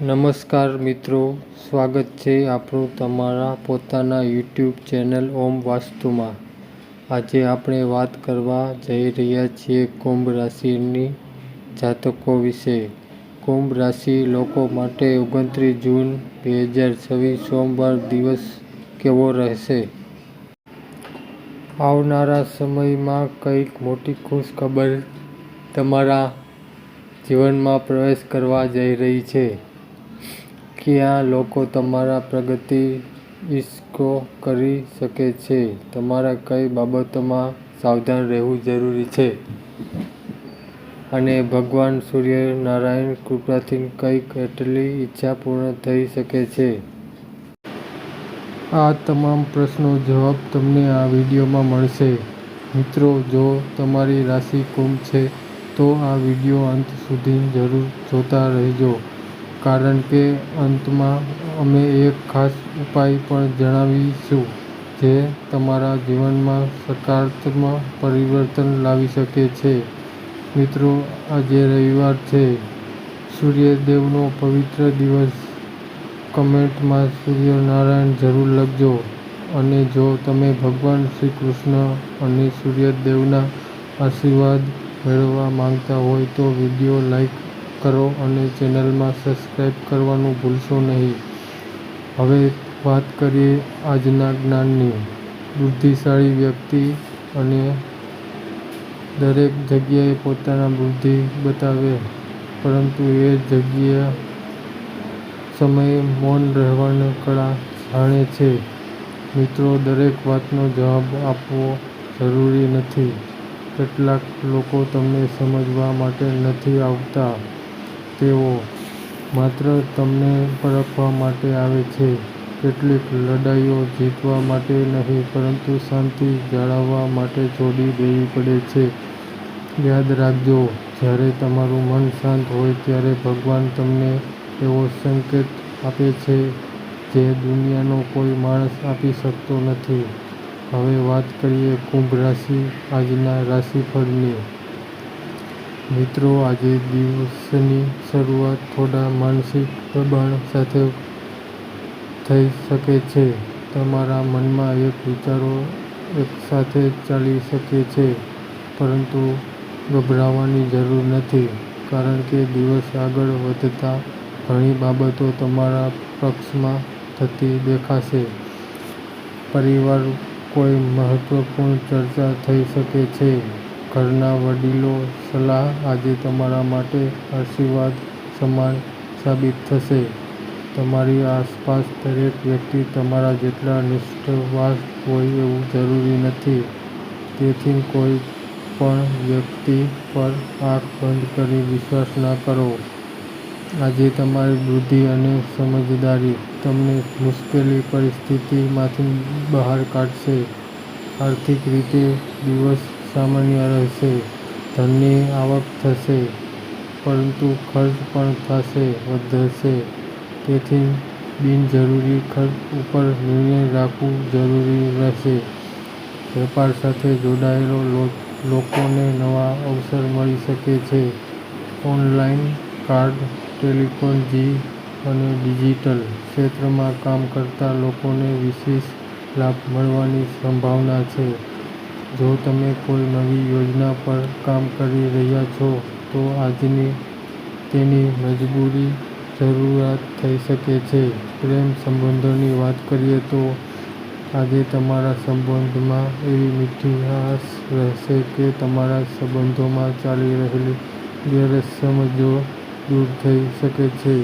નમસ્કાર મિત્રો, સ્વાગત છે આપણું તમારા પોતાના યુટ્યુબ ચેનલ ઓમ વાસ્તુમાં। આજે આપણે વાત કરવા જઈ રહ્યા છીએ કુંભ રાશિની જાતકો વિશે। કુંભ રાશિ લોકો માટે 29 જૂન 2026 સોમવાર દિવસ કેવો રહેશે? આવનારા સમયમાં કંઈક મોટી ખુશખબર તમારા જીવનમાં પ્રવેશ કરવા જઈ રહી છે। ક્યાં લોકો તમારા પ્રગતિ ઈર્ષ્યા કરી શકે છે? તમારે કઈ બાબતોમાં સાવધાન રહેવું જરૂરી છે? અને ભગવાન સૂર્યનારાયણ કૃપાથી કઈ કેટલી ઈચ્છા પૂર્ણ થઈ શકે છે? આ તમામ પ્રશ્નો જવાબ તમને આ વિડીયોમાં મળશે। મિત્રો, જો તમારી રાશિ કુંભ છે તો આ વિડીયો અંત સુધી જરૂર જોતા રહેજો, કારણ કે અંતમાં અમે એક ખાસ ઉપાય પણ જણાવીશું જે તમારા જીવનમાં સકારાત્મક પરિવર્તન લાવી શકે છે। મિત્રો, આજે રવિવાર છે, સૂર્યદેવનો પવિત્ર દિવસ। કમેન્ટમાં સૂર્યનારાયણ જરૂર લખજો, અને જો તમે ભગવાન શ્રી કૃષ્ણ અને સૂર્યદેવના આશીર્વાદ મેળવવા માંગતા હોય તો વિડીયો લાઈક કરો અને ચેનલમાં સબસ્ક્રાઈબ કરવાનું ભૂલશો નહીં। હવે વાત કરીએ આજના જ્ઞાનની। બુદ્ધિશાળી વ્યક્તિ અને દરેક જગ્યાએ પોતાની બુદ્ધિ બતાવે, પરંતુ એ જ સમયે મૌન રહેવાની કળા જાણે છે। મિત્રો, દરેક વાતનો જવાબ આપવો જરૂરી નથી। કેટલાક લોકો તમને સમજવા માટે નથી આવતા, તેઓ માત્ર તમને પરખવા માટે આવે છે। કેટલીક લડાઈઓ જીતવા માટે નહીં, પરંતુ શાંતિ જાળવવા માટે છોડી દેવી પડે છે। યાદ રાખજો, જ્યારે તમારું મન શાંત હોય ત્યારે ભગવાન તમને એવો સંકેત આપે છે જે દુનિયાનો કોઈ માણસ આપી શકતો નથી। હવે વાત કરીએ કુંભ રાશિ આજના રાશિફળની। મિત્રો, આજે દિવસની શરૂઆત થોડા માનસિક દબાણ સાથે થઈ શકે છે। તમારા મનમાં વિચારો એકસાથે ચાલી શકે છે, પરંતુ ગભરાવાની જરૂર નથી, કારણ કે દિવસ આગળ વધતા ઘણી બાબતો તમારા પક્ષમાં થતી દેખાશે। પરિવારમાં કોઈ મહત્વપૂર્ણ ચર્ચા થઈ શકે છે। ઘરના વડીલોની સલાહ આજે તમારા માટે આશીર્વાદ સમાન સાબિત થશે। તમારી આસપાસ દરેક વ્યક્તિ તમારા જેટલા નિષ્ઠાવાન હોય એવું જરૂરી નથી, તેથી કોઈ પણ વ્યક્તિ પર આંખ બંધ કરી વિશ્વાસ ન કરો। આજે તમારી બુદ્ધિ અને સમજદારી તમને મુશ્કેલ પરિસ્થિતિમાંથી બહાર કાઢશે। આર્થિક રીતે દિવસ સામાન્ય રહેશે। ધનની આવક થશે, પરંતુ ખર્ચ પણ વધશે, તેથી બિનજરૂરી ખર્ચ ઉપર નિયંત્રણ રાખવું જરૂરી રહેશે। વેપાર સાથે જોડાયેલા લોકોને નવા અવસર મળી શકે છે। ઓનલાઈન, કાર્ડ, ટેલિકોમ અને ડિજિટલ ક્ષેત્રમાં કામ કરતા લોકોને વિશેષ લાભ મળવાની સંભાવના છે। જો તમે કોઈ નવી યોજના પર કામ કરી રહ્યા છો તો આજે તેની જરૂરિયાત થઈ શકે છે। પ્રેમ સંબંધોની વાત કરીએ તો આજે તમારા સંબંધમાં એવી મીઠાશ રહેશે કે તમારા સંબંધોમાં ચાલી રહેલી ગેરસમજો દૂર થઈ શકે છે।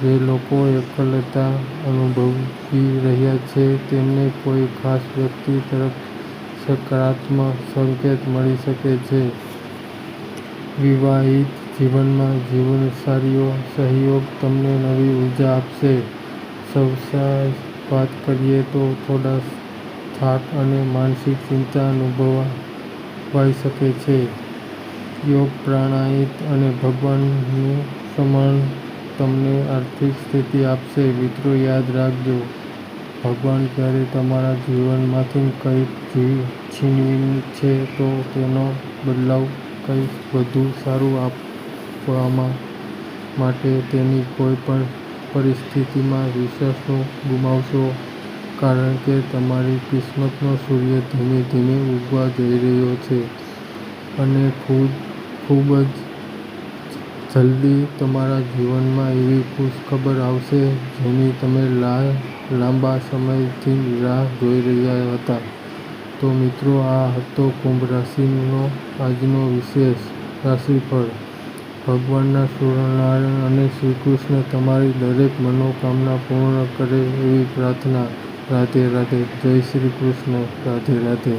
જે લોકો એકલતા અનુભવી રહ્યા છે તેમને કોઈ ખાસ વ્યક્તિ તરફથી સકારાત્મક સંકેત મળી શકે છે। વિવાહિત જીવનમાં જીવનસાથીનો સહયોગ તમને નવી ઉર્જા આપશે। સ્વાસ્થ્યની વાત કરીએ તો થોડો થાક અને માનસિક ચિંતા અનુભવાઈ શકે છે। યોગ, પ્રાણાયામ અને ભગવાનનું સ્મરણ તમને આર્થિક સ્થિતિ આપશે। મિત્રો, યાદ રાખજો, ભગવાન ક્યારેય તમારા જીવનમાંથી કંઈક છીનવે છે તો તેનો બદલો કંઈક વધુ સારું આપવામાં માટે તેની કોઈ પણ પરિસ્થિતિમાં વિશ્વાસ ગુમાવશો, કારણ કે તમારી કિસ્મતનો સૂર્ય ધીમે ધીમે ઉગવા જઈ રહ્યો છે અને ખૂબ જ જલ્દી તમારા જીવનમાં એવી ખુશખબર આવશે જેની તમે લાંબા સમયથી રાહ જોઈ રહ્યા હતા. તો મિત્રો, આ હતો કુંભ રાશિનો આજનો વિશેષ રાશિફળ. ભગવાનના સૂર્યનારાયણ અને શ્રીકૃષ્ણ તમારી દરેક મનોકામના પૂર્ણ કરે એવી પ્રાર્થના. રાધે રાધે. જય શ્રી કૃષ્ણ. રાધે રાધે.